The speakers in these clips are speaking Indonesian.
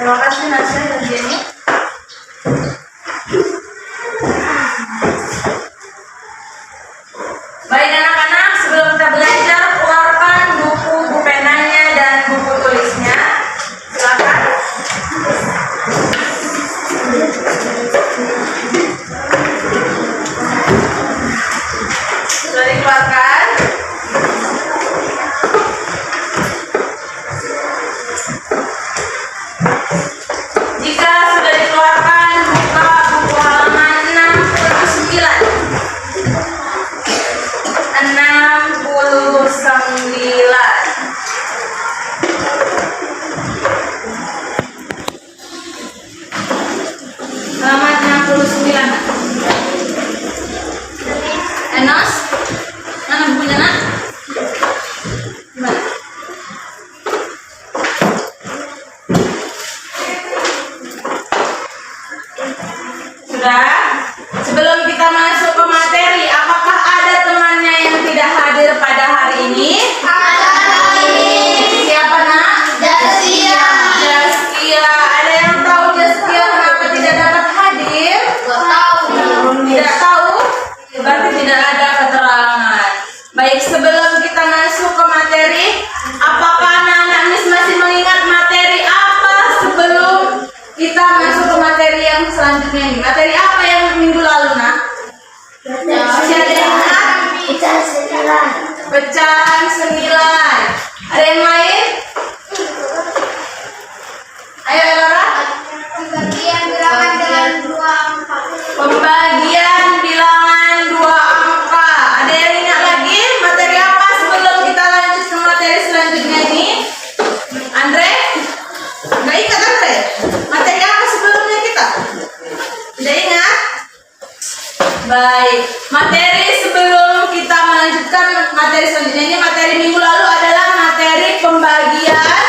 Terima kasih Nasya dan Jenny. Baik anak-anak, sebelum kita belajar, keluarkan buku penanya dan buku tulisnya. Silakan. Sudah dikeluarkan. Jika sudah dikeluarkan, buka buku halaman 69. 69. Halaman 69. Enos, mana bukunya nak? Gimana? Sudah? Sebelum kita masuk ke materi, apakah ada temannya yang tidak hadir pada hari ini? Siapa nak? Jaskia. Ada yang tahu Jaskia kenapa tidak dapat hadir? Tidak tahu? Berarti tidak ada keterangan. Baik, sebelum kita masuk ke materi, apakah anak-anak Miss masih mengingat materi apa sebelum kita masuk ke materi yang selanjutnya ini? Materi apa yang minggu lalu, nak? Masih ada yang ingat? Pecahan 9. Ada yang lain? Ayo Elora. Pembagian bilangan dengan 2 angka. Pembagian bilangan 2 angka. Ada yang ingat lagi materi apa sebelum kita lanjut ke materi selanjutnya ini? Andre? Nggak ingat Andre? Materi apa sebelumnya kita? Tidak ingat? Baik, materi sebelum kita melanjutkan materi selanjutnya ini, materi minggu lalu adalah materi pembagian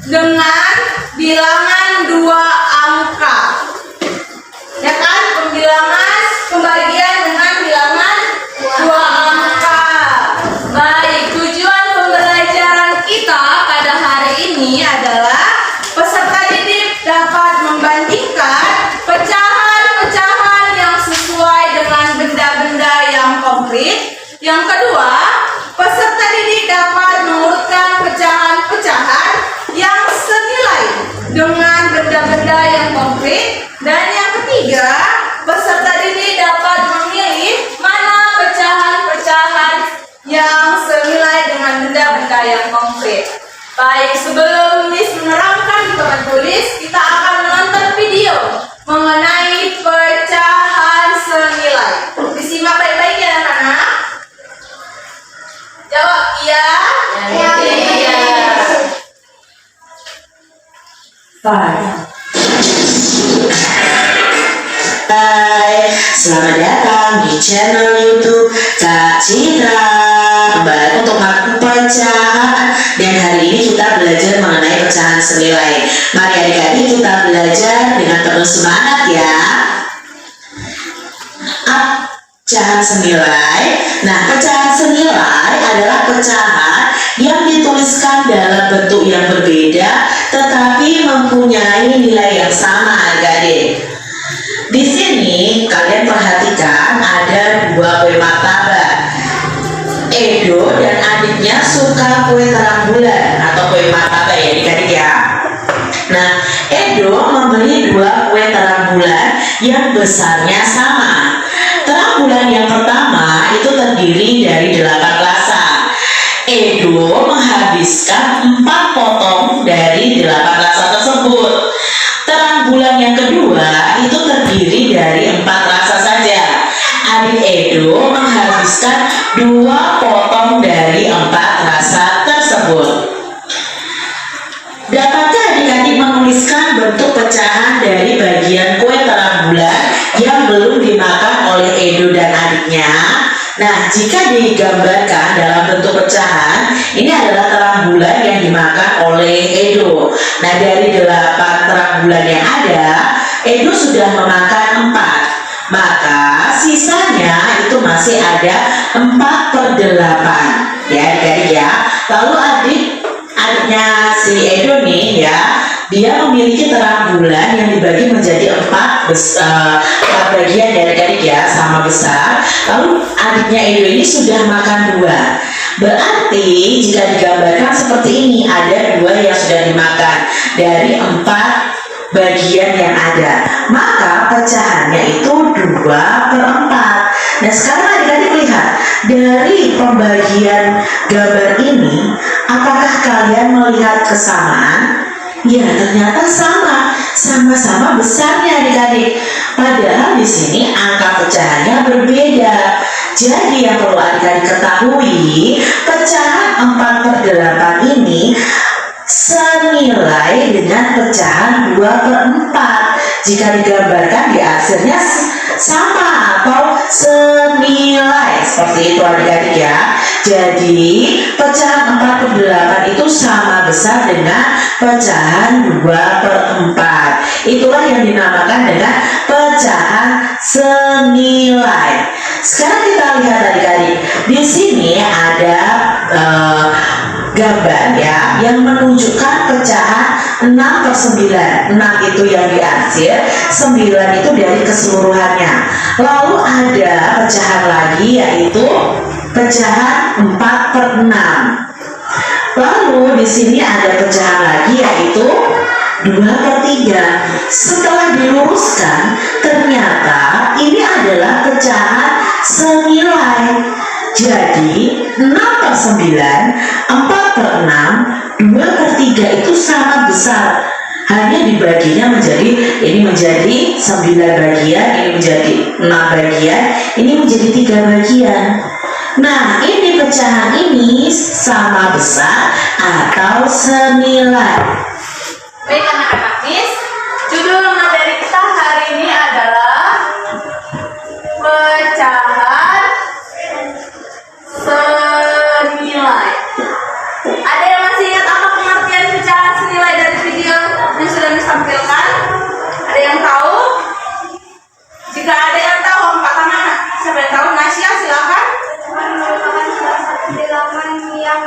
dengan bilangan 2 angka. Ya kan? Pembagian dengan bilangan 2 angka. Baik, tujuan pembelajaran kita pada hari ini adalah peserta didik dapat membandingkan pecahan-pecahan yang sesuai dengan benda-benda yang konkret. Yang kedua, peserta didik dapat mengurutkan pecahan-pecahan yang senilai dengan benda-benda yang konkret. Dan yang ketiga, peserta didik dapat memilih mana pecahan-pecahan yang senilai dengan benda-benda yang konkret. Baik, sebelum Miss menerangkan di papan tulis, kita akan menonton video mengenai pecahan senilai. Disimak baik-baik ya anak-anak. Jawab iya. Iya. Hai, selamat datang di channel YouTube Kak Citra. Kembali untuk mata pecahan, dan hari ini kita belajar mengenai pecahan senilai. Mari adik-adik kita belajar dengan penuh semangat ya. Pecahan senilai. Nah, pecahan senilai adalah pecahan yang dituliskan dalam bentuk yang berbeda tetapi mempunyai nilai yang sama adik-adik. Di sini kalian perhatikan ada 2 kue martabak. Edo dan adiknya suka kue terang bulan atau kue martabak ya adik-adik ya. Nah, Edo membeli 2 kue terang bulan yang besarnya sama. Terang bulan yang pertama itu terdiri dari 8 rasa. Edo menghabiskan 4 potong dari 8 rasa tersebut. Terang bulan yang kedua itu terdiri dari 4 rasa saja. Adik Edo menghabiskan 2 potong dari 4 rasa tersebut. Dapatkah adik-adik menuliskan bentuk pecahan dari bagian kue terang bulan yang belum dimakan oleh Edo dan adiknya? Nah, jika digambarkan dalam bentuk pecahan, ini adalah terang bulan yang dimakan oleh Edo. Nah, dari 8 terang bulan yang ada, Edo sudah memakan 4. Maka sisanya itu masih ada 4/8. Ya, adik-adik ya. Lalu adiknya si Edo nih ya, Dia memiliki terang bulan yang dibagi menjadi empat bagian dari adik ya, sama besar. Lalu adiknya Edo ini sudah makan 2. Berarti jika digambarkan seperti ini, ada 2 yang sudah dimakan dari 4 bagian yang ada, maka pecahannya itu 2/4. Nah sekarang adik-adik lihat dari pembagian gambar ini, apakah kalian melihat kesamaan? Ya ternyata sama-sama besarnya adik-adik. Padahal di sini angka pecahannya berbeda. Jadi yang perlu adik-adik ketahui, pecahan 4/8 ini senilai dengan pecahan 2/4 jika digambarkan di hasilnya sama atau senilai, seperti itu adik-adik ya. Jadi pecahan 4/8 itu sama besar dengan pecahan 2/4. Itulah yang dinamakan dengan pecahan senilai. Sekarang kita lihat adik-adik, di sini ada gambar ya yang menunjukkan pecahan 6/9. 6 itu yang diarsir, 9 itu dari keseluruhannya. Lalu ada pecahan lagi yaitu pecahan 4/6. Lalu di sini ada pecahan lagi yaitu 2/3. Setelah diluruskan, ternyata ini adalah pecahan senilai. Jadi 6/9, 4/6, 2/3 itu sama besar. Hanya dibaginya menjadi, ini menjadi 9 bagian, ini menjadi 6 bagian, ini menjadi 3 bagian. Nah, ini pecahan ini sama besar atau senilai. Baik anak-anak, Miss, judul materi kita hari ini adalah pecahan senilai. Ada yang masih ingat apa pengertian pecahan senilai dari video yang sudah disampaikan? Ada yang tahu? Jika ada yang tahu, angkat tangan. Siapa yang tahu? Nasya, silakan. Merupakan salah satu bilangan yang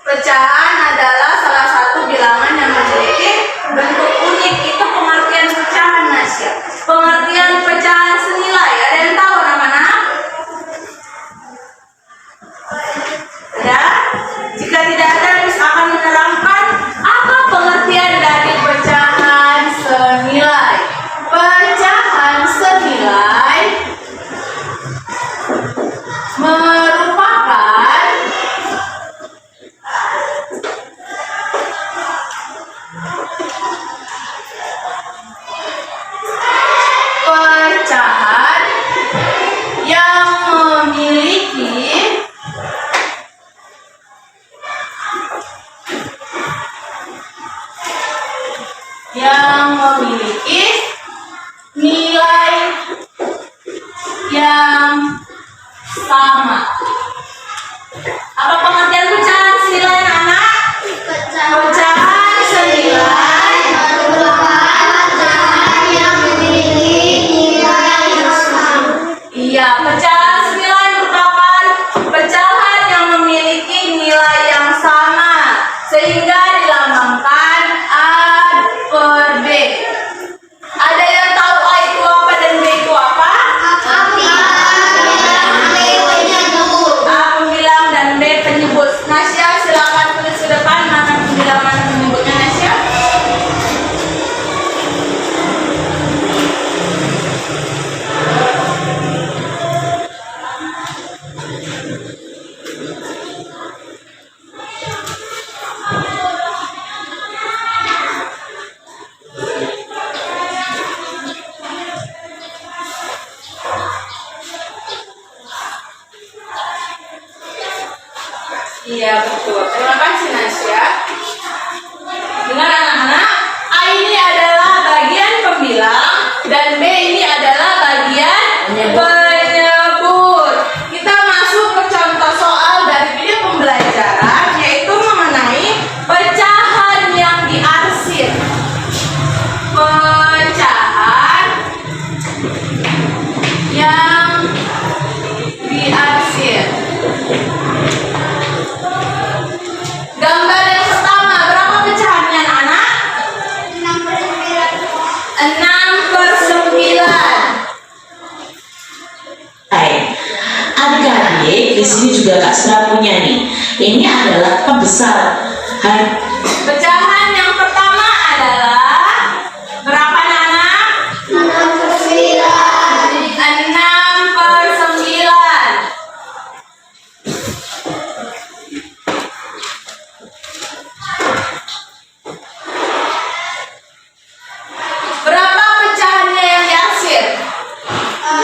Pecahan adalah salah satu bilangan yang memiliki bentuk unik. Itu pengertian pecahan, Nasya. Pengertian pecahan senilai, ada yang tahu anak-anak? Ada? Jika tidak ada, Miss akan menerangkan apa pengertian dari pecahan senilai. Pecahan senilai merupakan pecahan yang memiliki nilai yang sama. Apa pengertian pecahan senilai anak-anak? Pecahan senilai merupakan pecahan yang memiliki nilai yang sama. Iya, pecahan senilai merupakan pecahan yang memiliki nilai yang sama sehingga dilambangkan A/B. Ada yang tahu A itu apa dan B itu apa? A pembilang dan B penyebut. Nasya, silakan tulis ke depan mana pembilang mana penyebutnya, Nasya. Iya betul. Terima kasih Nasya. Dengar anak-anak, A ini adalah bagian pembilang dan B ini adalah bagian penyebut. Kita masuk ke contoh soal dari video pembelajaran, yaitu mengenai pecahan yang diarsir. Pecahan yang diarsir. Gambar yang pertama, berapa sini juga Kak Sera punya nih. Ini adalah pembesar. Pecahan yang pertama adalah berapa anak? 6/9. Berapa pecahannya yang diarsir?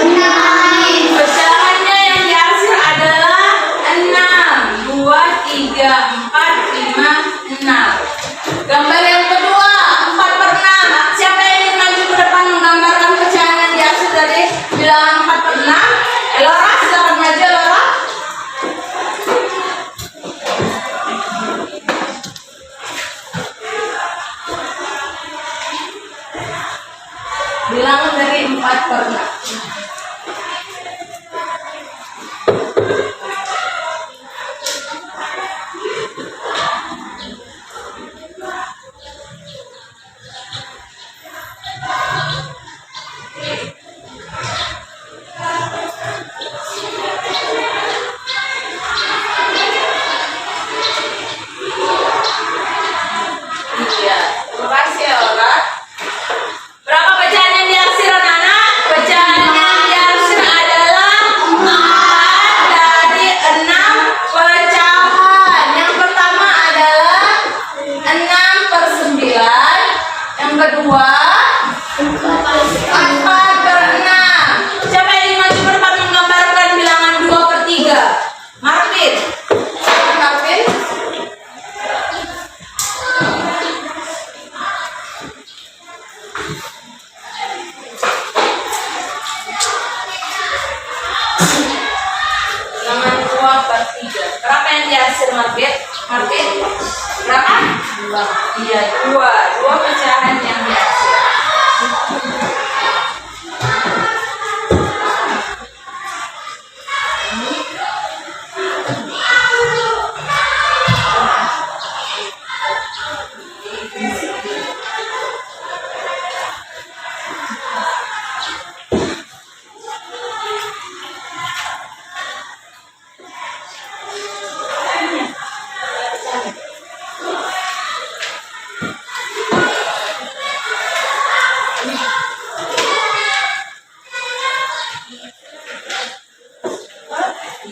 6. Pecahannya yang diarsir adalah 6. 2, 3, 4, 5, 6. Gambar yang kedua, 4/6. Siapa yang ingin maju ke depan menggambarkan pecahan yang diarsir dari bilangan 4/6? Laura, silakan maju, Laura. Bilangan dari 4/6. Iya, terima kasih ya, Laura. Berapa pecahan yang diarsir, anak-anak? Pecahan yang diarsir adalah 4 dari 6 pecahan. Yang pertama adalah 6/9. Yang kedua 4/6. Siapa yang ingin maju ke depan menggambarkan bilangan 2/3? Marvin. Marvin. Bilangan 2/3. Berapa yang diarsir, Marvin? Marvin? Berapa? 2. Iya, 2. 2 pecahan yang diarsir.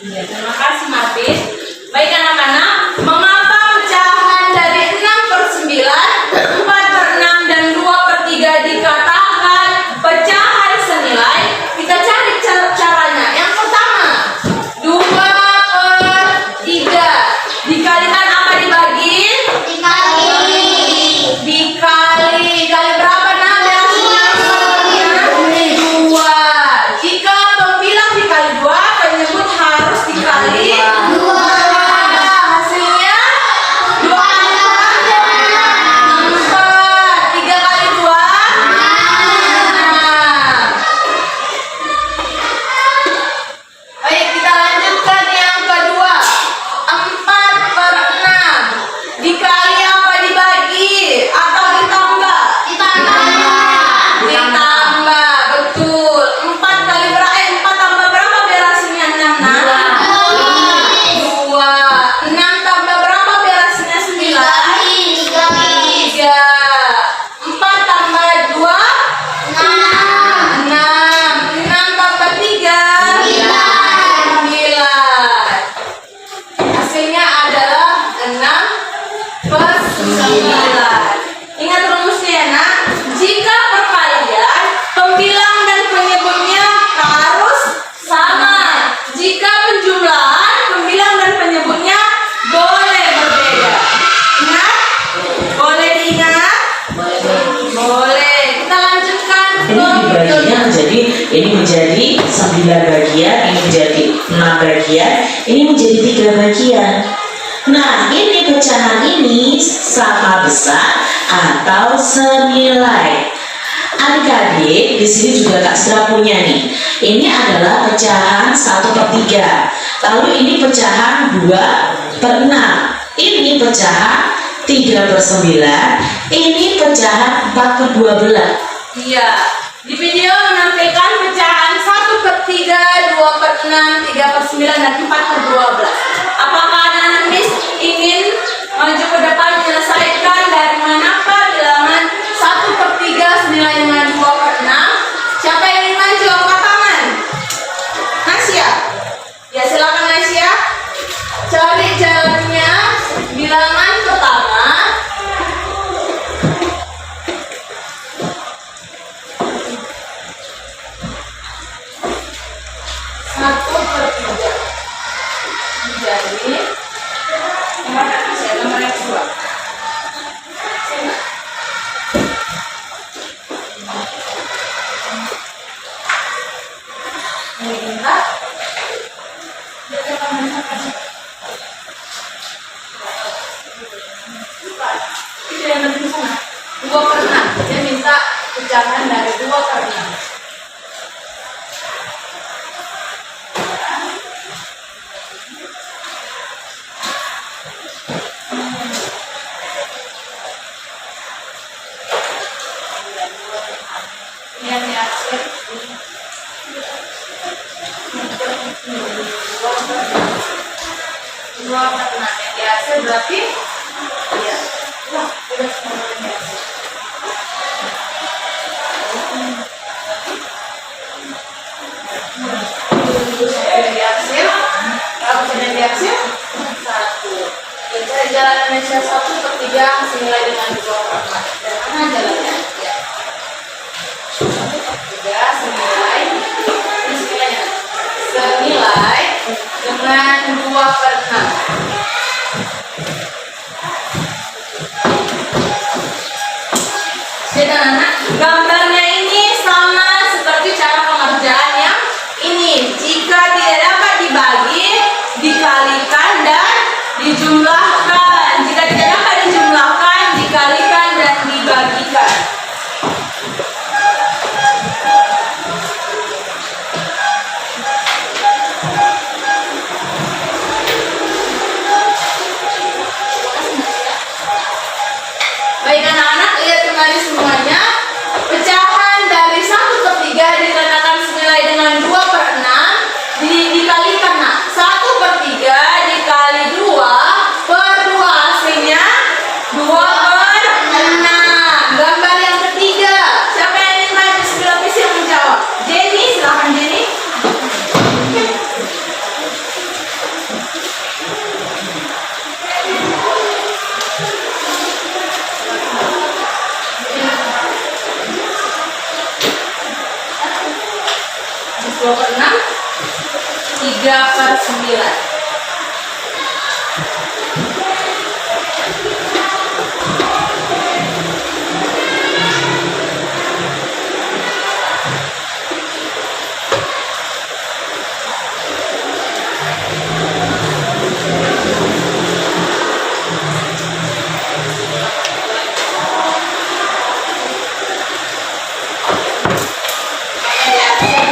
Iya, terima kasih Marvin. Baik anak-anak, mengapa pecahan dari 6/9, 4/6 dan 2/3 dikatakan pecahan senilai? Kita cari caranya. Yang pertama, 2/3 dikalikan apa dibagi? Dikali berapa nak? Hasilnya 2. Jika pembilang dikali 2, penyebut harus dikali 2. Hasilnya 2 4. 3 kali 2 6. Baik, kita lanjutkan yang kedua. 4/6 dikali apa dibagi atau ditambah? Ditambah, betul. 4 kali berapa? 4 tambah berapa biar hasilnya 6 nak? 2. 6 tambah berapa biar hasilnya 9? 3. 4 tambah 2 6. 6 tambah 3 9. Hasilnya adalah 6/9. Ingat rumusnya ya nak. Jika perkalian, pembilang dan penyebutnya harus sama. Jika penjumlahan, pembilang dan penyebutnya boleh berbeda. Ingat? Boleh diingat? Boleh. Kita lanjutkan Ini dibaginya menjadi, ini menjadi 9 bagian, ini menjadi 6 bagian, ini menjadi 3 bagian. Nah, ini pecahan ini sama besar atau senilai. Adik-adik, di sini juga Kak Sera punya nih. Ini adalah pecahan 1/3. Lalu ini pecahan 2/6. Ini pecahan 3/9. Ini pecahan 4/12. Iya. Di video menampilkan pecahan 1/3, 2/6, 3/9, 9 dan 4 per 12. Apakah anak-anak Miss ingin maju ke depan menyelesaikan dari manakah bilangan 1 per 3 senilai dengan 2 per 6? Siapa yang ingin maju? Angkat tangan. Nasya? Ya silakan Nasya. Cari jalannya bilangan pertama. Satu per 3. Jadi nomor Nasya, nomor yang kedua. Melihat itu yang penting sana 2 per 6. Dia minta pecahan dari 2 per 6. Ini yang diakhir 2 per 6 yang dihasil berarti ya wah udah semua yang dihasil. Yang dihasil berapa yang dihasil? 1. Dan cari jalan Indonesia 1 per 3 senilai dengan 2 per 4. Dan mana jalannya? Ya 1 per 3 senilai ini senilainya senilai dengan 2 per 6. Jadi anak, gambarnya ini sama seperti cara pengerjaan yang ini. Jika tidak dapat dibagi, dikalikan dan dijumlahkan. Jika tidak dapat dijumlahkan, dikalikan dan dibagikan. Baik anak-anak, lihat kembali semuanya. Pecahan dari 1 per 3 dikatakan senilai dengan 2 per 6 dikalikan. Nah, 1 per 3 dikali 2 per 2 hasilnya 2 per 6. Gambar yang ketiga. Siapa yang ingin maju sebelum Miss yang menjawab? Jenny, silakan Jenny. Habis 2 per 6 3 per 9.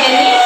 Jenny.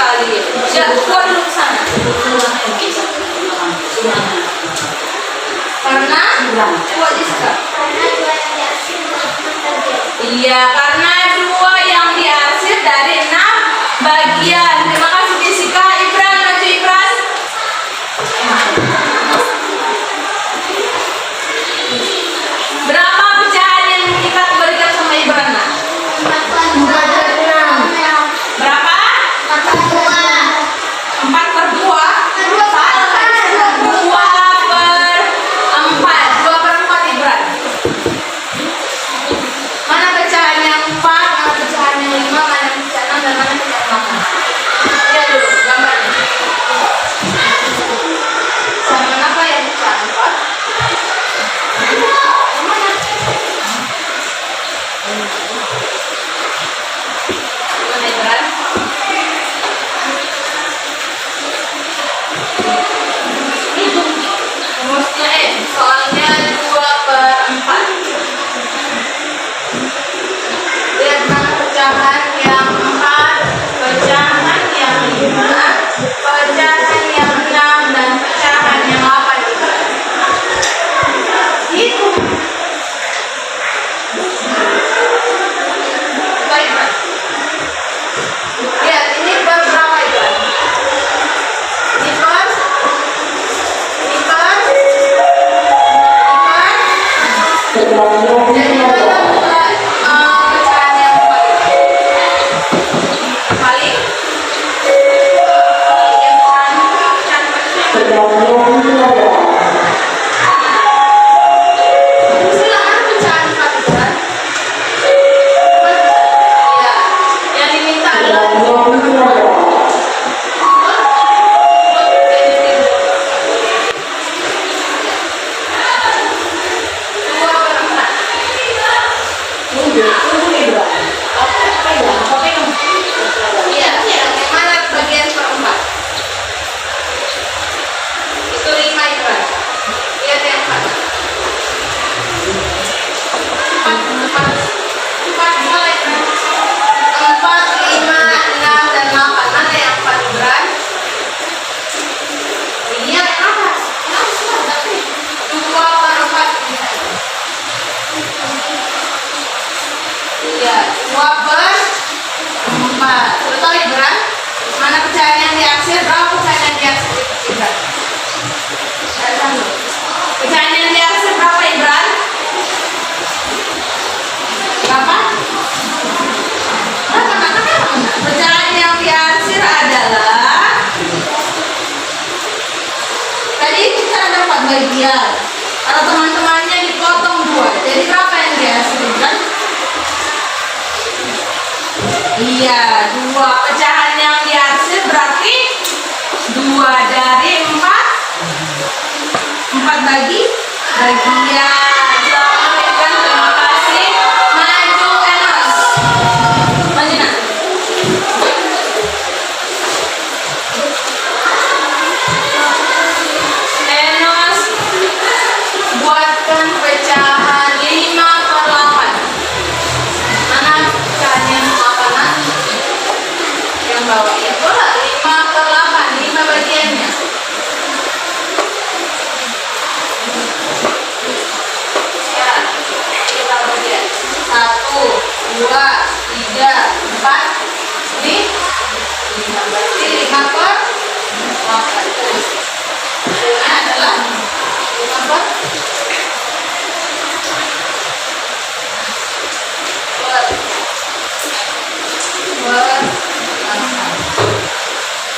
Salim. Ya, keluar dulu ke sana. Karena dua Jiska. Iya, karena dua yang diarsir dari 6 bagian. Terima kasih Jessica. Ibran, maju Ibran. Berapa pecahan yang kita kembalikan sama Ibran? Nak? Berapa? 4/2. Salah. 2/4 Ibran. Mana pecahan yang 4, mana pecahan yang 5, mana pecahan 6, dan mana pecahan 8. Lihat dulu gambarnya. Sama apa yang pecahan 4? Mana Ibran? Rumusnya soalnya 2/4. Lihat mana pecahan yang 4, pecahan yang 5, pecahan yang 6, dan pecahan yang 8 juga. Itu. Baik, Pak. Lihat, ini berapa itu? Ini per? Ini per? Jadi pecahan yang paling yang pecahan silakan pecahan 4 Ibran. Ya, yang diminta adalah iya, yang mana bagian perempat? Itu 5 Ibran. Lihat yang 4. 4 mulai Ibran. 4, 5, 6, dan 8. Mana yang 4 Ibran? Iya, yang atas. Tapi 2/4 ini. Iya, 2/4. Sudah tahu Ibran? Mana pecahan yang diarsir? Berapa pecahan yang diarsir Ibran? Pecahan yang diarsir berapa Ibran? Berapa? Pecahan yang diarsir adalah tadi kita ada 4 bagian. Kalau teman-temannya dipotong 2, jadi berapa yang diarsir Ibran? Iya, 2 pecahan yang diarsir berarti 2 dari 4. 4 bagian. Selamat Ibran, terima kasih. Maju Enos. Maju nak. Enos buatkan pecahan 5/8. Mana pecahan yang 8? Yang bawah ya boleh 5/8, 5 bagiannya. Sekarang kita bagian 1, 2, 3, 4. Ini 5 berarti 5/8. Ini adalah 5/8.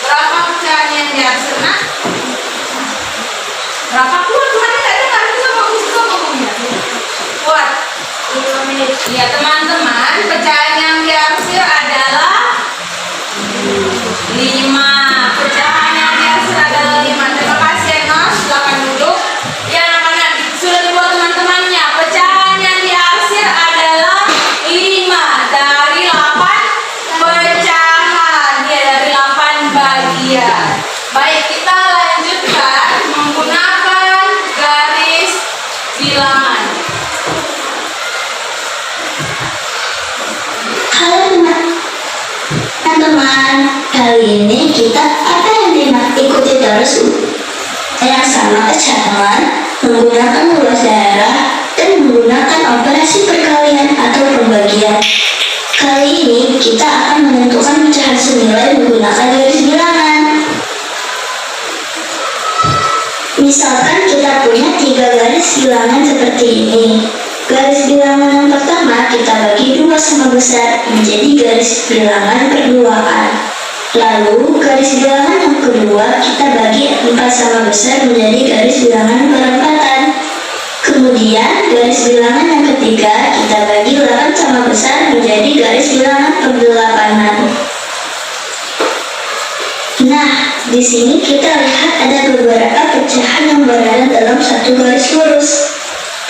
Berapa pecahan yang diarsir nak? Berapa kuat? Mana nggak dengar? Bisa bagus juga ngomongnya. Kuat. 2 menit. Ya teman-teman, pecahan yang diarsir adalah 5. Pecahan yang diarsir adalah 5. Terima kasih Enos. Silakan duduk. Yang anak sudah dibuat teman-temannya. Pecahan yang diarsir adalah 5 dari 8 pecahan. Ya, dari 8 bagian. Baik, kita lanjutkan menggunakan garis bilangan. Halo teman-teman, kali ini garis yang sama pecahan menggunakan luas daerah dan menggunakan operasi perkalian atau pembagian. Kali ini kita akan menentukan pecahan senilai menggunakan garis bilangan. Misalkan kita punya 3 garis bilangan seperti ini. Garis bilangan yang pertama kita bagi 2 sama besar menjadi garis bilangan perduaan. Lalu garis bilangan yang kedua kita bagi 4 sama besar menjadi garis bilangan perempatan. Kemudian garis bilangan yang ketiga kita bagi 8 sama besar menjadi garis bilangan perdelapanan. Nah, di sini kita lihat ada beberapa pecahan yang berada dalam satu garis lurus.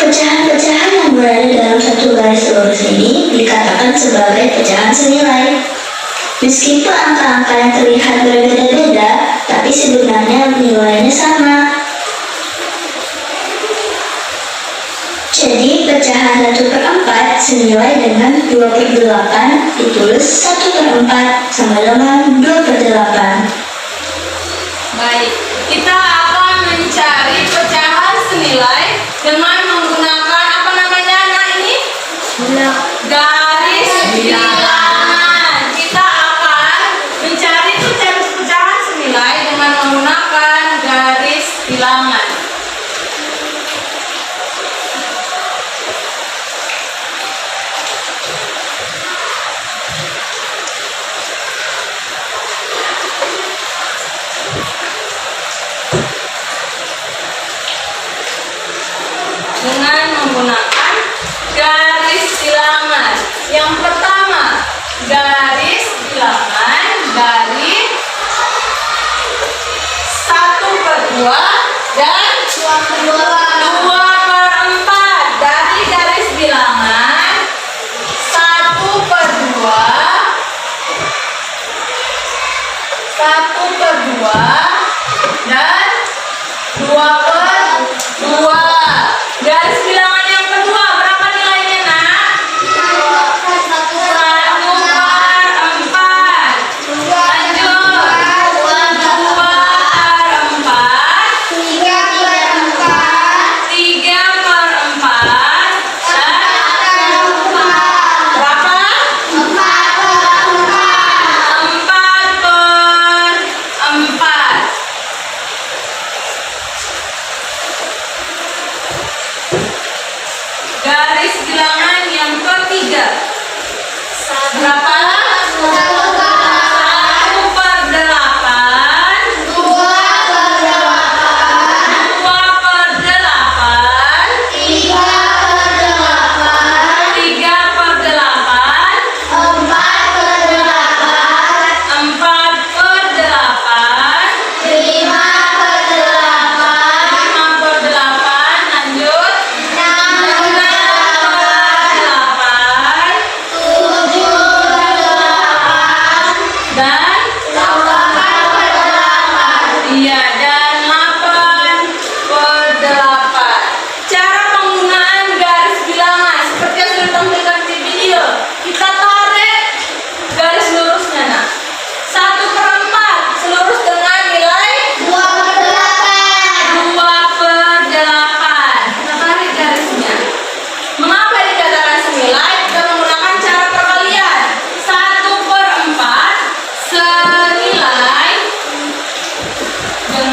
Pecahan-pecahan yang berada dalam satu garis lurus ini dikatakan sebagai pecahan senilai. Meskipun angka-angka yang terlihat berbeda-beda, tapi sebenarnya nilainya sama. Jadi pecahan 1/4 senilai dengan 2/8 ditulis 1/4 sama dengan 2/8. Baik, kita akan mencari pecahan senilai dengan menggunakan apa namanya anak ini? Garis bilangan. Kita akan mencari pecahan senilai dengan menggunakan garis bilangan. Dengan menggunakan garis bilangan. Yang pertama, garis bilangan dari 1/2 dan 2/4. Dari garis bilangan 1/2, 1/2 dan 2/2. Garis bilangan yang kedua berapa nilainya, Nak? 1/4. Lanjut. 2/4. 3/4. Dan berapa? 4/4. Garis bilangan yang ketiga berapa? 1/8. 2/8. 3/8. 4/8. 5/8. Lanjut. 6/8. Dan iya, dan 8/8. Cara penggunaan garis bilangan seperti yang sudah ditampilkan di video. Kita tarik garis lurusnya, Nak. 1/4 selurus dengan nilai 2/8. Kita tarik garisnya. Mengapa dikatakan senilai? Kita menggunakan cara perkalian. 1/4 senilai dengan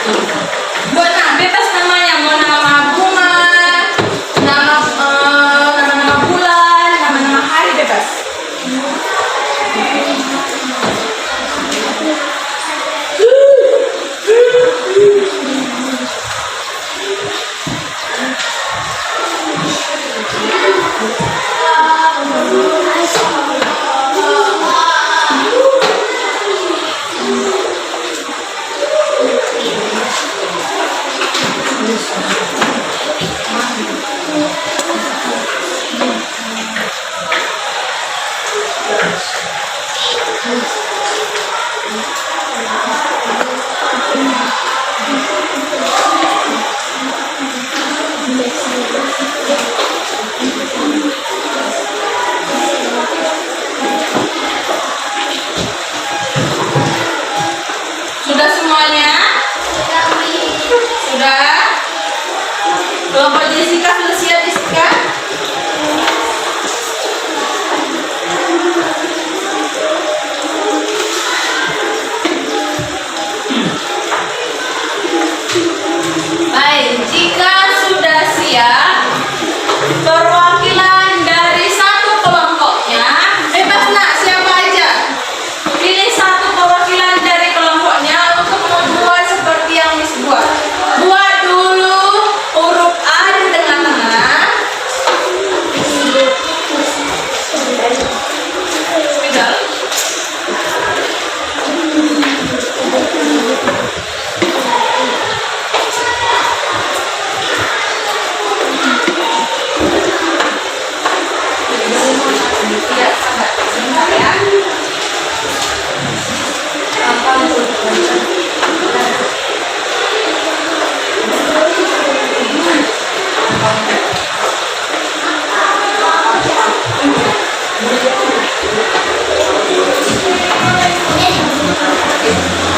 Buat bebas namanya, mau nama bunga, nama bulan, nama hari bebas. Sudah semuanya? Sudah? Kelompok Jessica sudah siap, Jessica? Baik, jika sudah siap, perwakilan dari satu kelompoknya, bebas nak, siapa aja? Pilih satu perwakilan dari kelompoknya untuk membuat seperti yang Miss buat. Buat dulu huruf A di tengah-tengah. Spidol. Iya, sabar. Sebentar ya.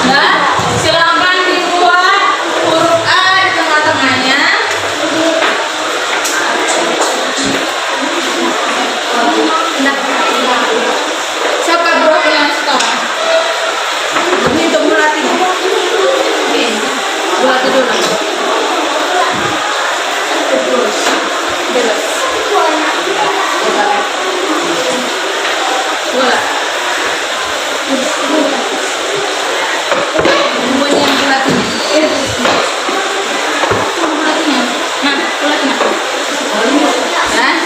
Nah, silakan dibuat huruf A di tengah-tengahnya. Siapa dua yang suka? Ini untuk melatih. Oke, melatih dulu. Bebas. Bola. Buat yang pelatihnya. Pelatihnya. Nah, pelatihnya. Nah.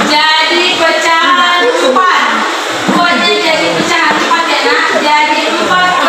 Jadi pecahan 4. Buatnya jadi pecahan 4 ya nak. Jadi 4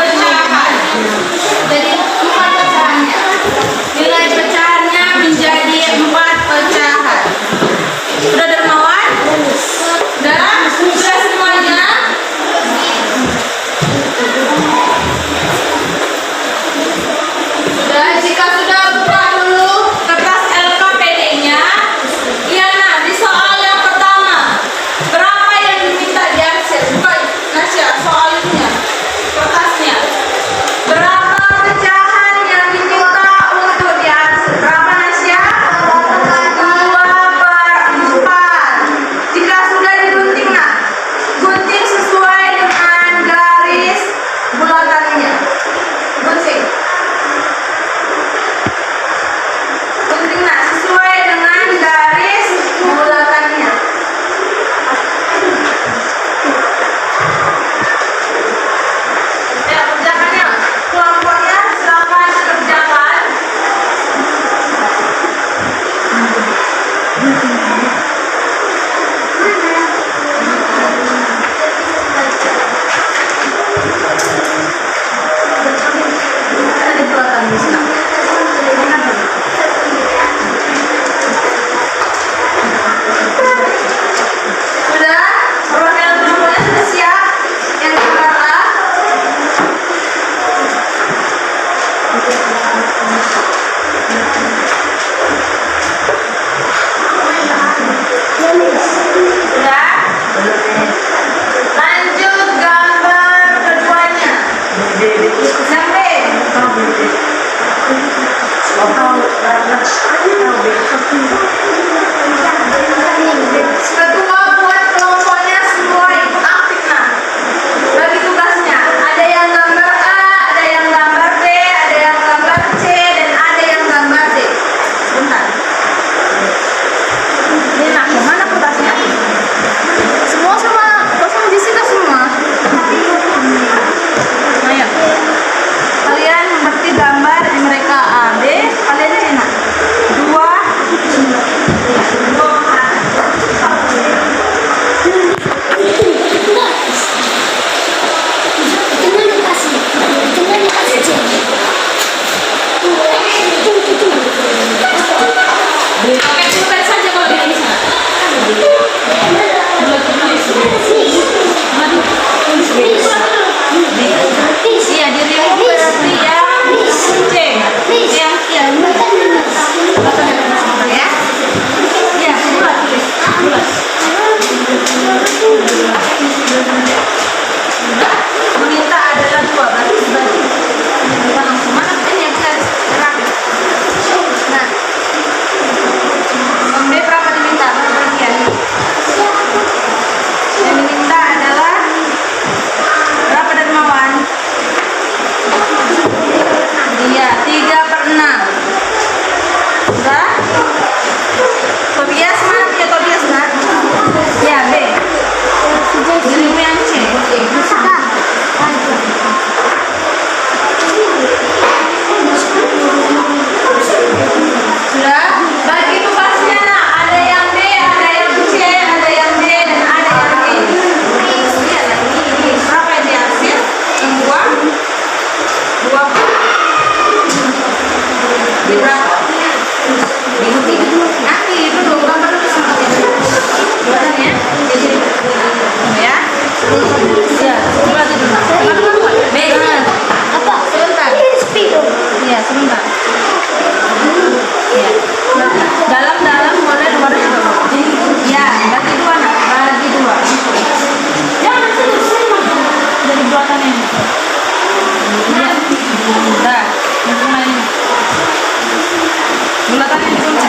Ini berapa? Bingung tidak? Nanti dulu gambar dulu sama buatan ya. Jadi ya. Ya, coba aja dulu. Kenapa? Baik. Apa? Sebentar. Speedo. Iya, sebentar. Iya. Dalam-dalam boleh luar juga boleh. Ya, bagi dua nak, bagi dua. Jangan dari buatan ini. Ya. Dah, mulai ini. Bulatan ini dulu.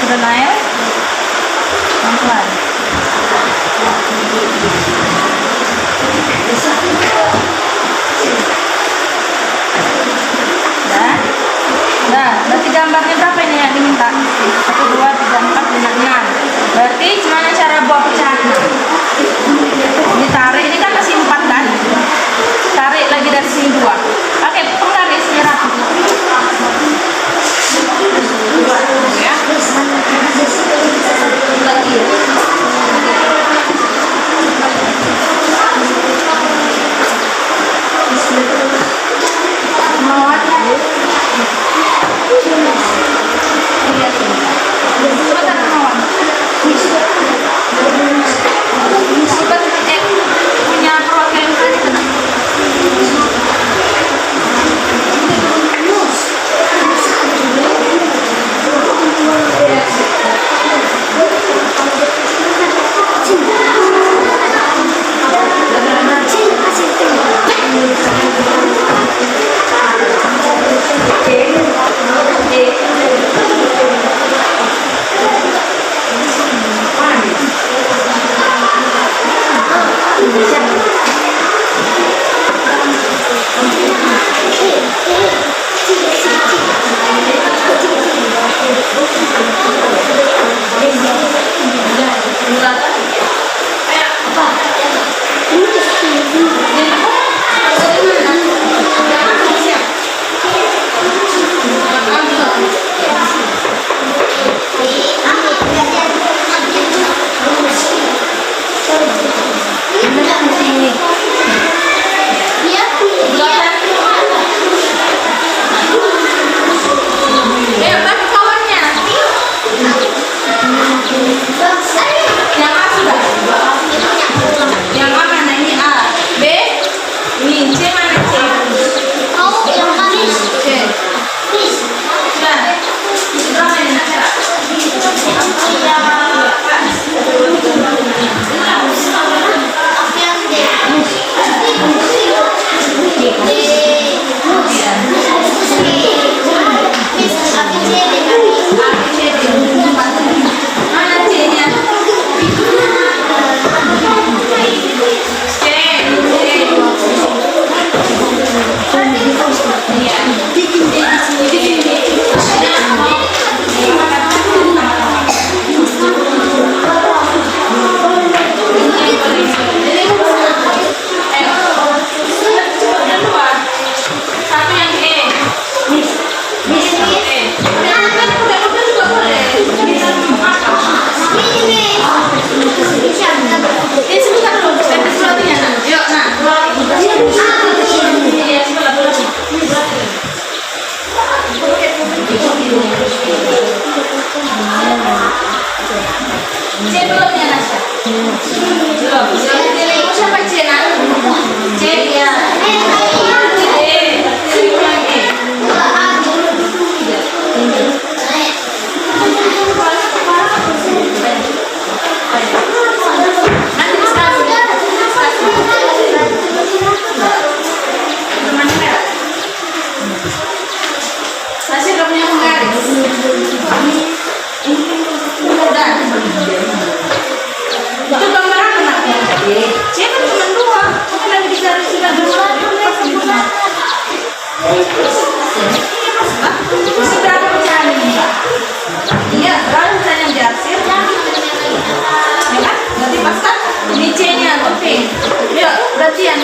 Sudah naik. Pelan-pelan. Dah, berarti gambarnya berapa ini yang diminta? 1, 2, 3, 4, 5, 6. Berarti gimana cara buat pecahan? Ditarik, ini kan masih 4 kan? Tarik lagi dari sini 2. Oke, penggaris ini rapi. Ya. Lagi ya. Mawar. Sebentar mawar. Punya perwakilan tadi kan?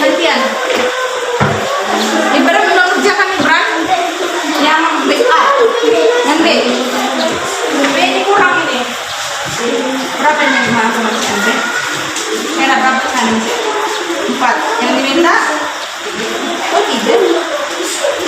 gantian. Ibarat belum kerjakan Ibran yang B A, yang B ini kurang ini. Berapa ini yang sama dengan B? Saya berapa kan? 4. Yang diminta? Oh 3.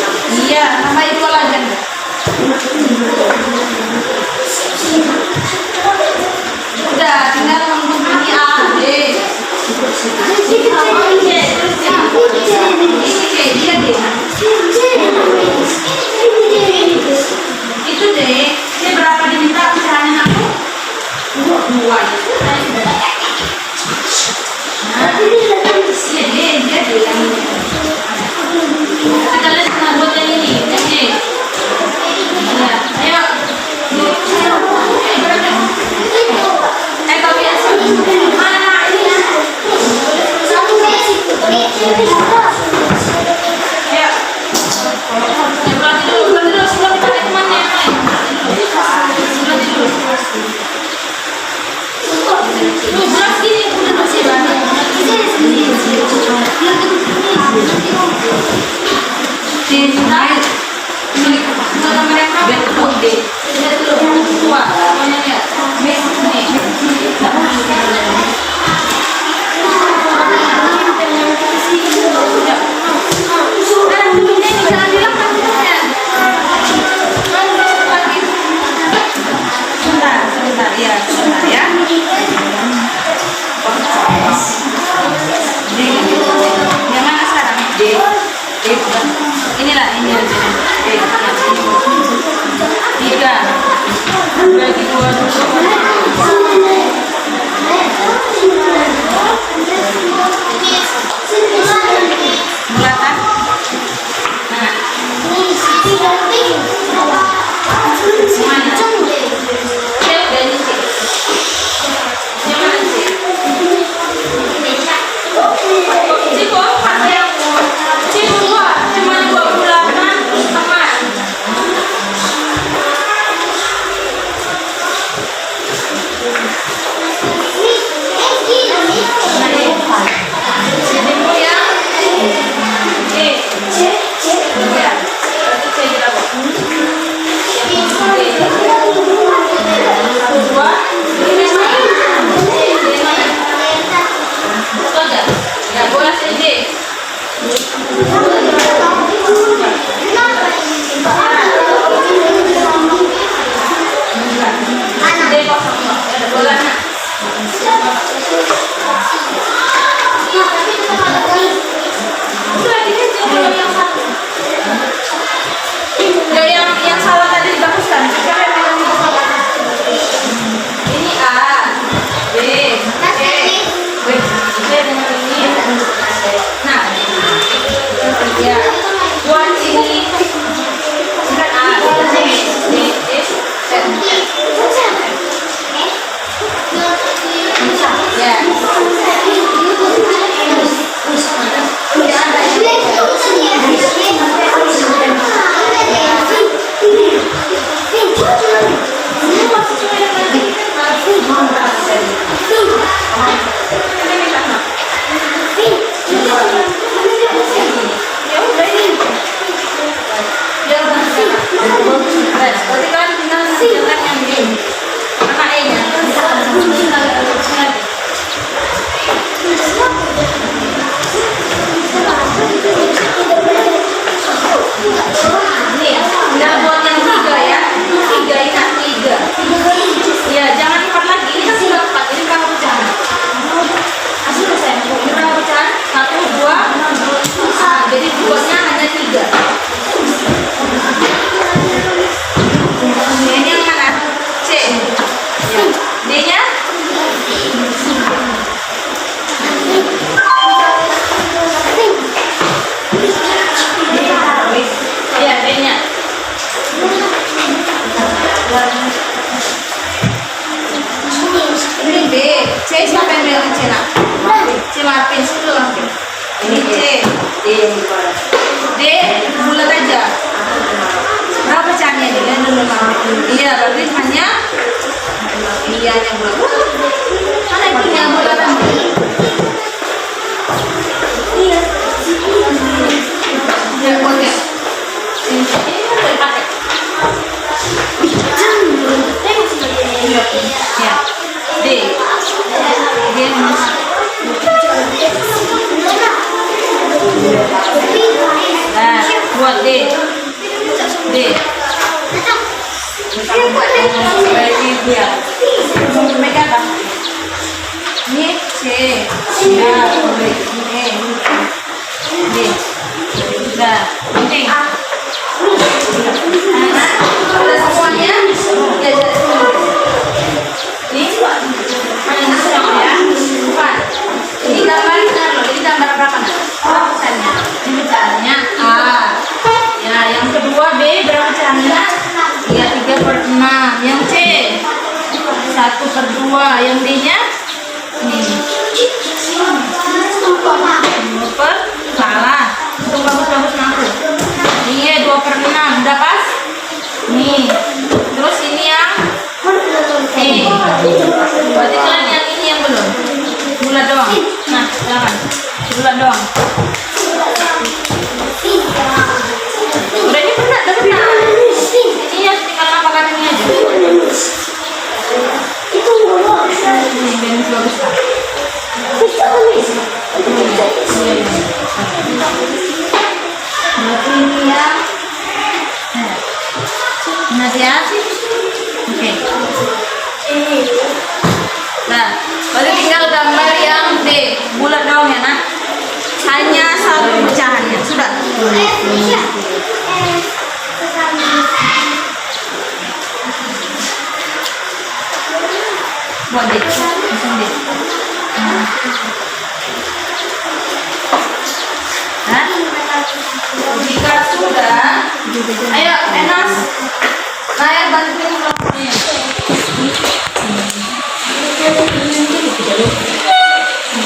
Ya. Berlatih dulu sebelum kita naik temannya. Berlatih dulu. Tuh, berat gini, udah masih banyak. Mana mereka betul deh. Lihat dulu, tua, semuanya lihat. Nih. Sebentar ya. Yang mana sekarang? Inilah ini aja. 3 bagi 2 mulatan. Nah, mana? Cek dan cek. Yang mana cek? Cek kok pakai cek 2 cuma 28 setengah. Yang salah tadi dibaguskan. Ini A, B, C, dengan ini. Nah, ya, buat ini bukan A, B, C, ya. Berarti kan tinggal menunjukkan yang ini. Maka E-nya ini udah buat yang 3 ya. 3 ini 3. Ya, jangan lipat lagi. Ini kan sudah 4. Ini berapa pecahan? Asli saya. Ini berapa pecahan? 1, 2. Nah, jadi buatnya hanya 3. Ini yang mana? C. D-nya? Iya, D-nya. Ini B. C siapa yang bilang C nak? C Marvin, situ Marvin. Ini C. D bulat aja. Berapa pecahannya nih? Lihat dulu Marvin. Iya, berarti hanya iya-nya bulat. Mana yang punya bulatan? Ya, oke. Ini kan boleh pakai. Ya. D. D minus. Nah, buat D. D. Mereka apa? Ini C. Ya, boleh. Ini D. Sudah. Penting. Sudah semuanya. Ini mana yang sedang ya? Bukan. Ini gambar benar loh. Ini gambar berapa nih? Berapa pecahannya? Ini pecahannya A. Ya, yang kedua B berapa pecahannya? Ya, 3/6. Yang C 1/2. Yang D-nya? Ini 2/. doang. Nah, silakan. Bulan doang. Udah ini udah pernah. Ini ya tinggal nampakkan ini aja. Ini bagus kan? Ini ya. Hati-hati. Oke. Nah, berarti tinggal gambar yang D, bulat doang ya, Nak. Hanya satu pecahannya, sudah. Buat D, langsung D. Nah, jika sudah, ayo Enas, Naya bantuin kelompoknya.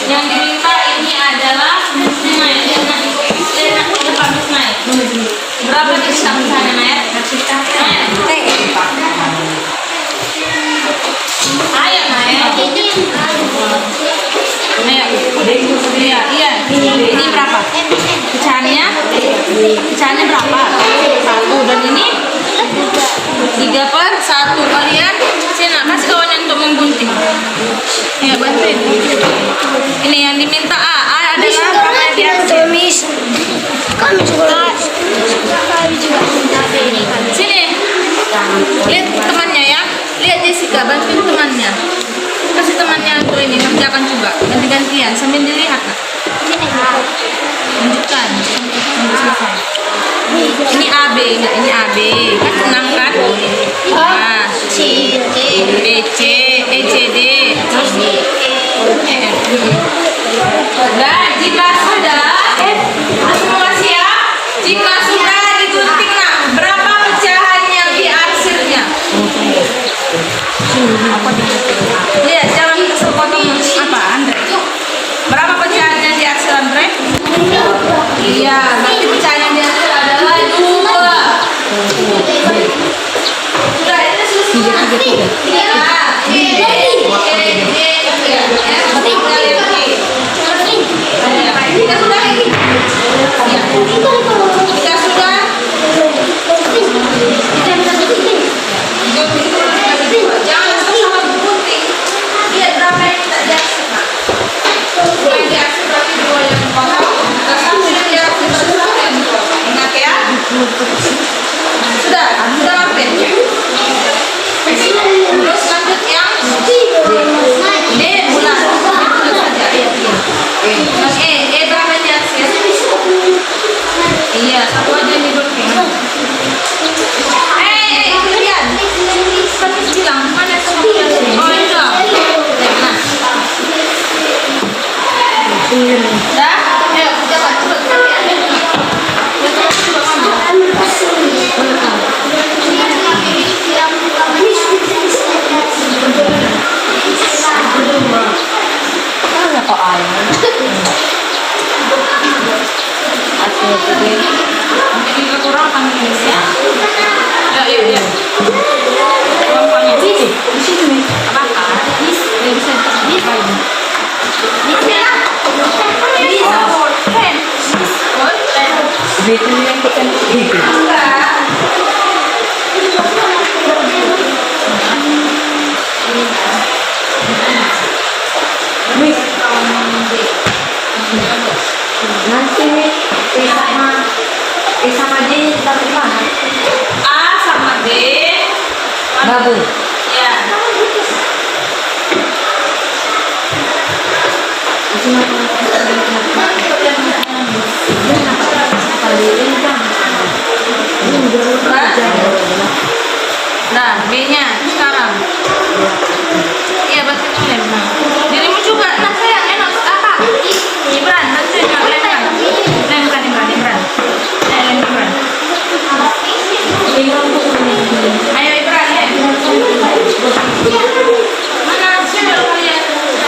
Yang diminta ini adalah naik. Berapa nih misalnya naik? Ayo naik. Iya. Ini berapa? Pecahannya berapa? 1 dan ini 3/1. Kalian sini kasih kawannya untuk memgunting. Ya bantuin. Ini yang diminta A adalah berapa yang dihasil? Kami juga minta ini. Sini. Lihat temannya ya. Lihat Jessica, bantuin temannya. Kasih temannya untuk ini kerjakan juga. Ganti-gantian sambil dilihat. Nak. Tunjukkan sampai selesai. Ini AB, enggak ini AB. Kan 6 kan? Nah, C, D, B, C, E, C, D. Terus E, F. Nah, jika sudah, semua siap. Jika sudah digunting, nah, berapa pecahan yang diarsirnya? Lihat, jangan sepotong apa, Andre? Berapa pecahan yang diarsir, Andre? Iya, berarti pecahan yang diarsir adalah 2. Sudah, ini susah.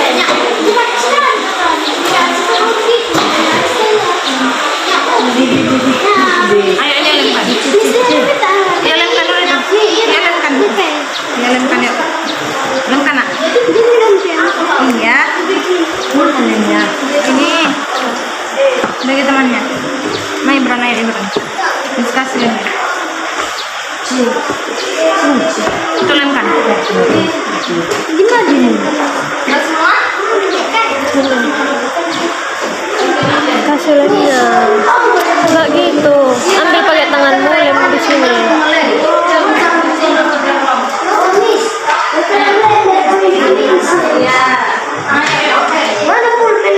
哎呀，你快吃饭。Ini bagi temannya. Mai Ibran air Ibran. Diskusi ini. Itu lemkan. Gimana ini? Udah semua? Kasih lagi ya. Enggak gitu. Ambil pakai tanganmu, lem di sini. Ya. Oke. Mana pulpen?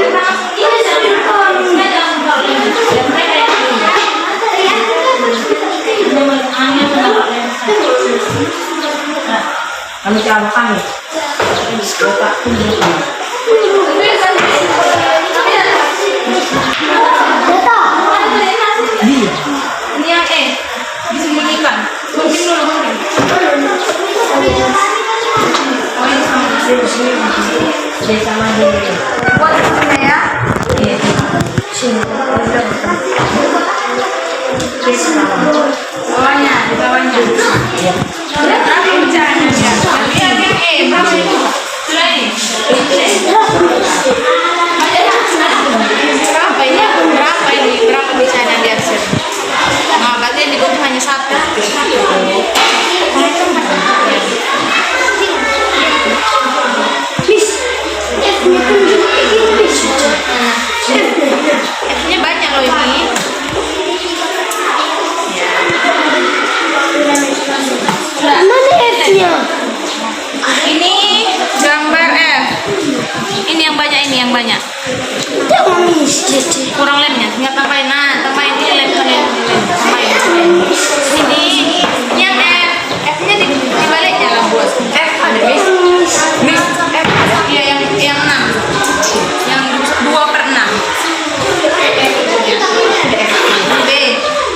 Kami coba kami. Ini yang disembunyikan. Mungkin dulu mungkin. Buat sini ya. Bawahnya, di bawahnya. Berapa bicaranya dia? Yang berapa itu? Sudah ini. Berapa ini? Berapa ini? Berapa bicaranya dia sih? Nah, berarti yang dibutuh hanya satu. F-nya banyak loh ini. Mana F-nya? Ini gambar F. Ini yang banyak, ini yang banyak. Kurang lemnya, tinggal tambahin. Nah, tambahin ini lem kalian. Tambahin. Ini yang F. F-nya dibaliknya lah bos. F ada bis. Bis F ada. Iya yang 6. Yang 2/6. B.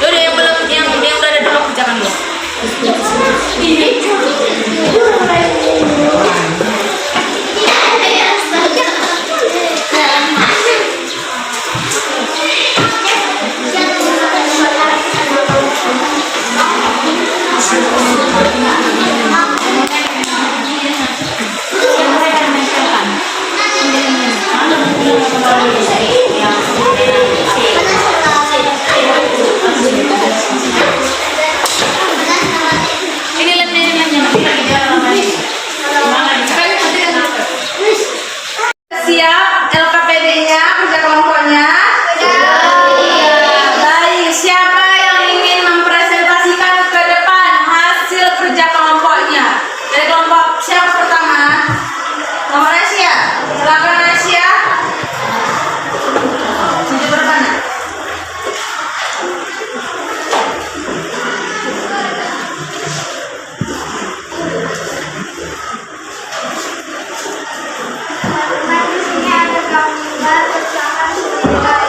Udah yang belum yang udah ada dulu jangan lo. Ini siap LKPD-nya, kerja kelompoknya? Baik, siapa yang ingin mempresentasikan ke depan hasil kerja kelompoknya? Dari kelompok siapa pertama? Nomor Asia. Silakan Asia. Sini bermana? Ini ada gambar pecahan senilai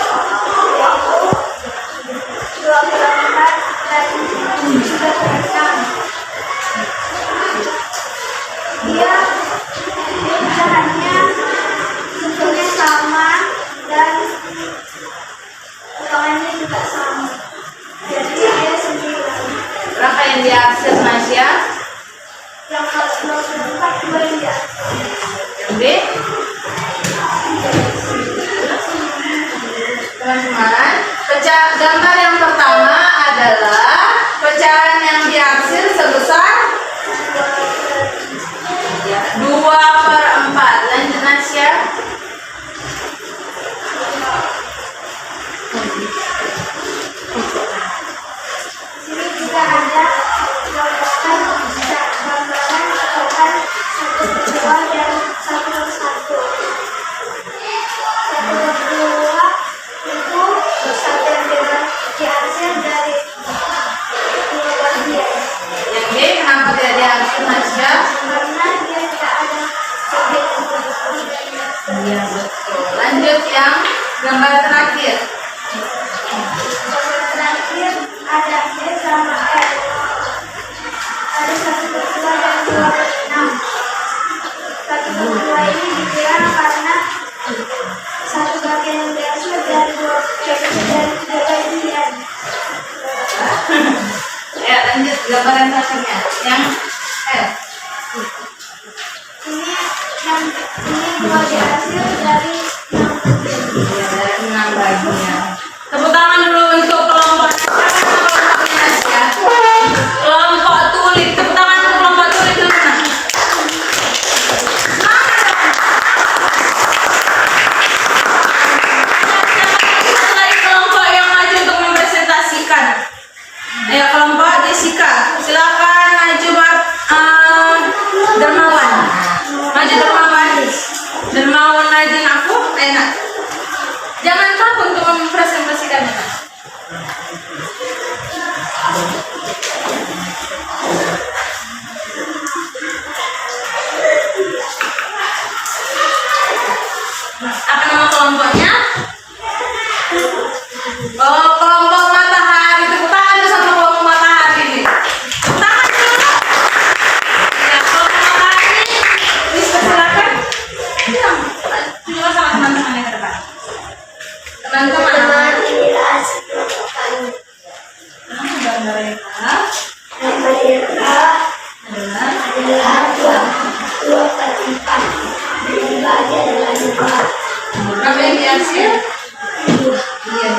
2/4 dan 3/6. Dia pecahannya bentuknya sama dan ulangannya juga sama. Jadi dia 9. Berapa yang diakses Asia? Yang 2/4 boleh lihat. Yang B? Teman-teman, gambar yang pertama adalah pecahan yang dihasil sebesar 2/4. Lanjut Nasya. Sini juga ada gambaran pecahan 1/2 dan 1/1. 1/2 itu satu yang dihasil dari 2 bagian. Yang B kenapa tidak dihasil Nasya? Karena dia tidak ada subjek untuk Iya betul. Lanjut yang gambar terakhir. gambar terakhir ada D sama F. Ada 1/2 dan 2/6. 1/2 ini dibilang karena satu bagian yang dihasil dari 3 bagian. Ya lanjut gambaran terakhirnya. Yang F. Ini 2 dihasil dari 6 bagian. baginya. Tepuk tangan dulu untuk kelompok ya. Kelompok tulip. Tepuk tangan untuk kelompok tulip dulu. Kelompok yang maju untuk mempresentasikan. Ayo kelompok Jessica, silakan maju Dermawan. Maju Dermawan. Dermawan aja aku enak. Jangan takut untuk mempresentasikannya. Apa nama kelompoknya? Oh, kelompok matahari. Tepuk tangan dulu sama kelompok matahari ini. Tepuk tangan dulu. Ya, kelompok matahari. Silakan. Terima sama teman-teman yang ke depan. Teman-teman. Inilah sekelompok kami. Gambar mereka Gambar mereka adalah adalah dua per empat. Dibagi adalah dua. berapa yang dihasil? Iya.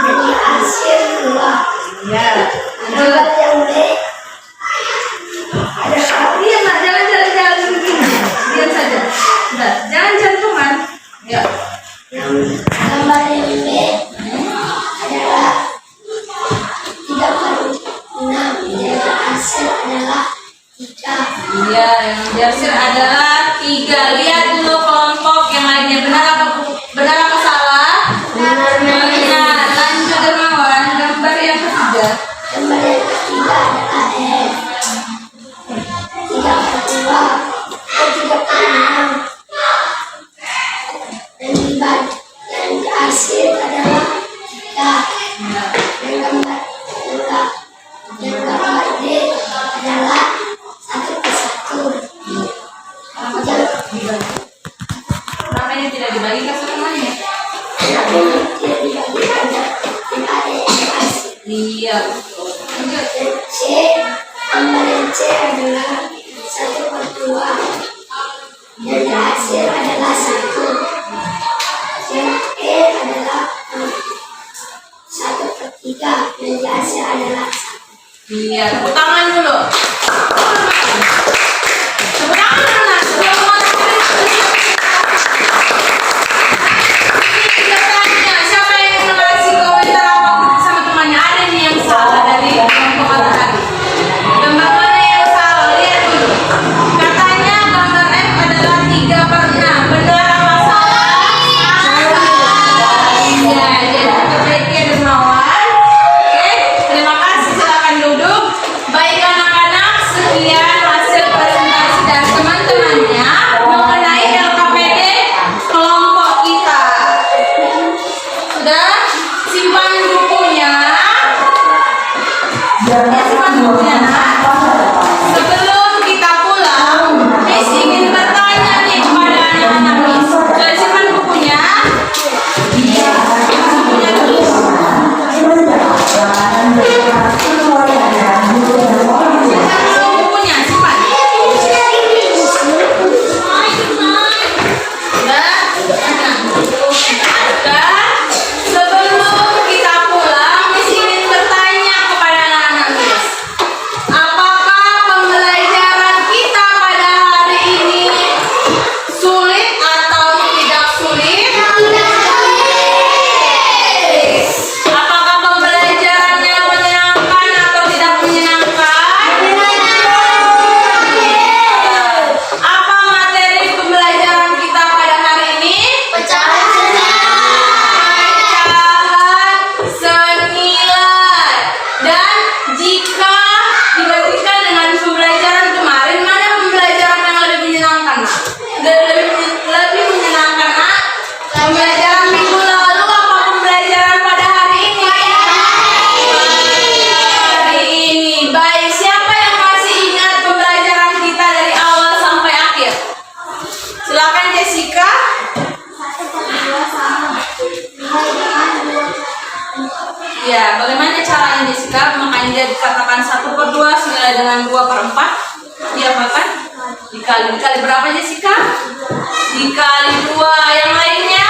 Jadi hasil dua. Iya. Gambar yang B adalah Iya, Nak. Jangan begini. Diam saja. Udah, jangan jantungan. Ya. gambar yang B adalah 3/6. Jadi hasil adalah 3. Iya, yang dihasil adalah 3. Lihat dulu kelompok yang lainnya benar apa salah? Benar. Lanjut Dermawan, gambar yang ketiga. Gambar yang ketiga adalah F. 3/2 dan 3/6. Dan hasil adalah 3. Dan gambar D adalah 1/1. Kenapa ini tidak dibagi ke semuanya? Tapi tidak dibagikan dan ada yang hasil. Iya. Lanjut. C, gambar yang C adalah 1/2 dan hasil adalah 1. Yang E adalah 1/3 dan hasil adalah 1. Iya, tepuk tangan dulu. Tepuk tangan dulu, Nak. Ini tanya, siapa yang ngasih komentar apa sama temannya? Ada nih yang salah dari kelompok matahari. Gambar mana yang salah? Lihat dulu. Katanya gambar F adalah 3/6. Benar apa salah? Iya, jadi perbaiki Dermawan. Oke, terima kasih. Silakan duduk. Baik anak-anak, sekian hasil presentasi dari teman-temannya mengenai LKPD kelompok kita. Sudah simpan bukunya. Simpan bukunya, Nak. Sebelum kita pulang, Miss ingin bertanya nih kepada anak-anak Miss. Sudah simpan bukunya? Iya. Bukunya dulu. Bukunya simpan. Dan sebelum kita pulang, Miss ingin bertanya kepada anak-anak Miss, apakah pembelajaran kita pada hari ini sulit atau tidak sulit? Apakah pembelajarannya menyenangkan atau tidak menyenangkan? Apa materi pembelajaran kita pada hari ini? Pecahan senilai. Dan jika dibandingkan dengan pembelajaran kemarin, mana pembelajaran yang lebih menyenangkan, Nak? Lebih menyenangkan, Nak? Pembelajaran minggu lalu apa pembelajaran pada hari ini? Hari ini. Baik, siapa yang masih ingat pembelajaran kita dari awal sampai akhir? Silakan Jessica. 1/2 sama nilai dengan 2. Ya, bagaimana caranya Jessica? Makanya dia dikatakan 1/2 senilai dengan 2/4. Diapakan? Dikali berapa Jessica? Dikali 2. Yang lainnya?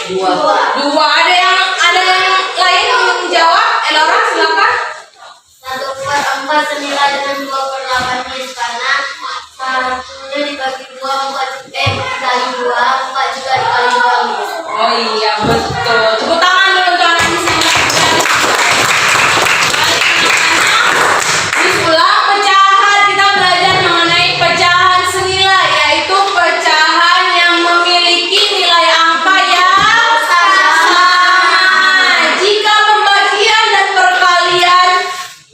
Dua. Ada yang lain yang menjawab? Elora, silakan. 1/4 senilai dengan 2/8 karena satunya dibagi 2, 4 dikali 2, 4 juga dikali 2. Oh iya, betul. Tepuk tangan dulu untuk anak di sini. Ulang pecahan, kita belajar mengenai pecahan senilai, yaitu pecahan yang memiliki nilai angka yang sama. Jika pembagian dan perkalian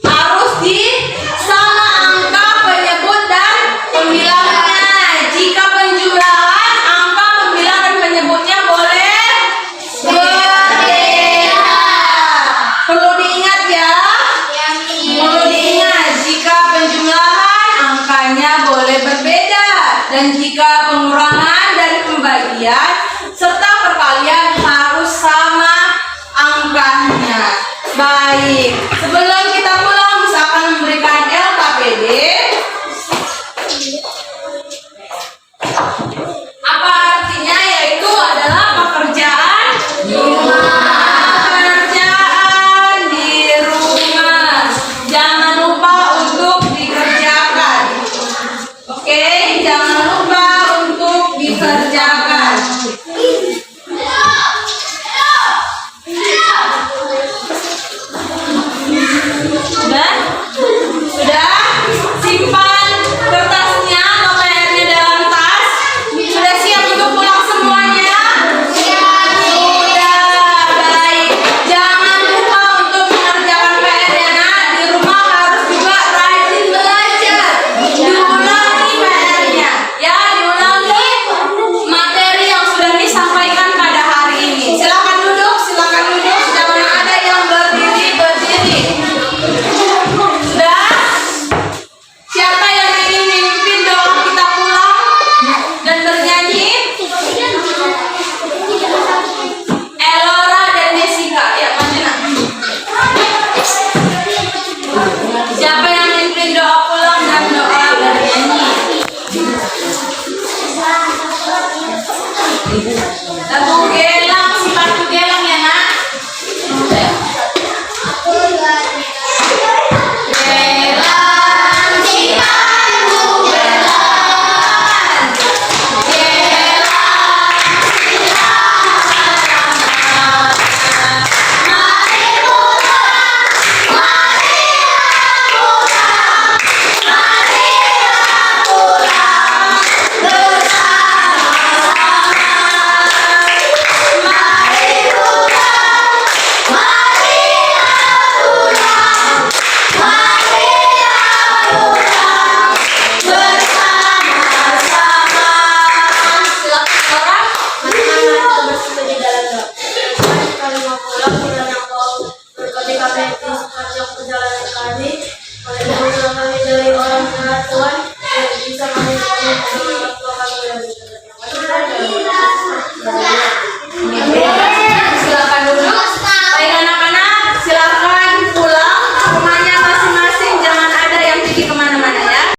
harus di sama angka penyebut dan pembilangnya. Jika penjumlahan, angka pembilang dan penyebutnya boleh berbeda. Perlu diingat ya. Perlu diingat, jika penjumlahan angkanya boleh berbeda, dan jika pengurangan dan pembagian serta perkalian harus sama angkanya. Baik, sebelum kita pulang Miss akan memberikan LKPD. Apa artinya? Yaitu adalah pekerjaan di rumah. Pekerjaan di rumah. Jangan lupa untuk dikerjakan. Oke, jangan lupa untuk dikerjakan. Sudah? Sudah? Simpan kertasnya, KPR-nya dalam tas. Sudah siap untuk pulang semuanya? Sudah, baik. Jangan lupa untuk mengerjakan PR-nya, nak. Di rumah harus juga rajin belajar. Diulangi PR-nya. Ya, diulangi materi yang sudah disampaikan pada hari ini. Silakan duduk, silakan duduk. Jangan ada yang berdiri. Sudah? Siapa yang ingin memimpin doa kita pulang dan bernyanyi? Elora dan Jessica. Ya, maju nak. Siapa yang memimpin doa pulang dan doa bernyanyi? Lagu gelang, sepatu gelang ya nak. Gelang, sepatu gelang. Gelang, mari pulang, marilah pulang bersama-sama. Mari pulang, marilah pulang, marilah pulang bersama-sama. Silakan orang. Bersama di dalam doa. Mari kami mau pulang, kiranya Engkau berkati kami di sepanjang perjalanan kami. Oleh kami dari orang jahat Tuhan, yang bisa kami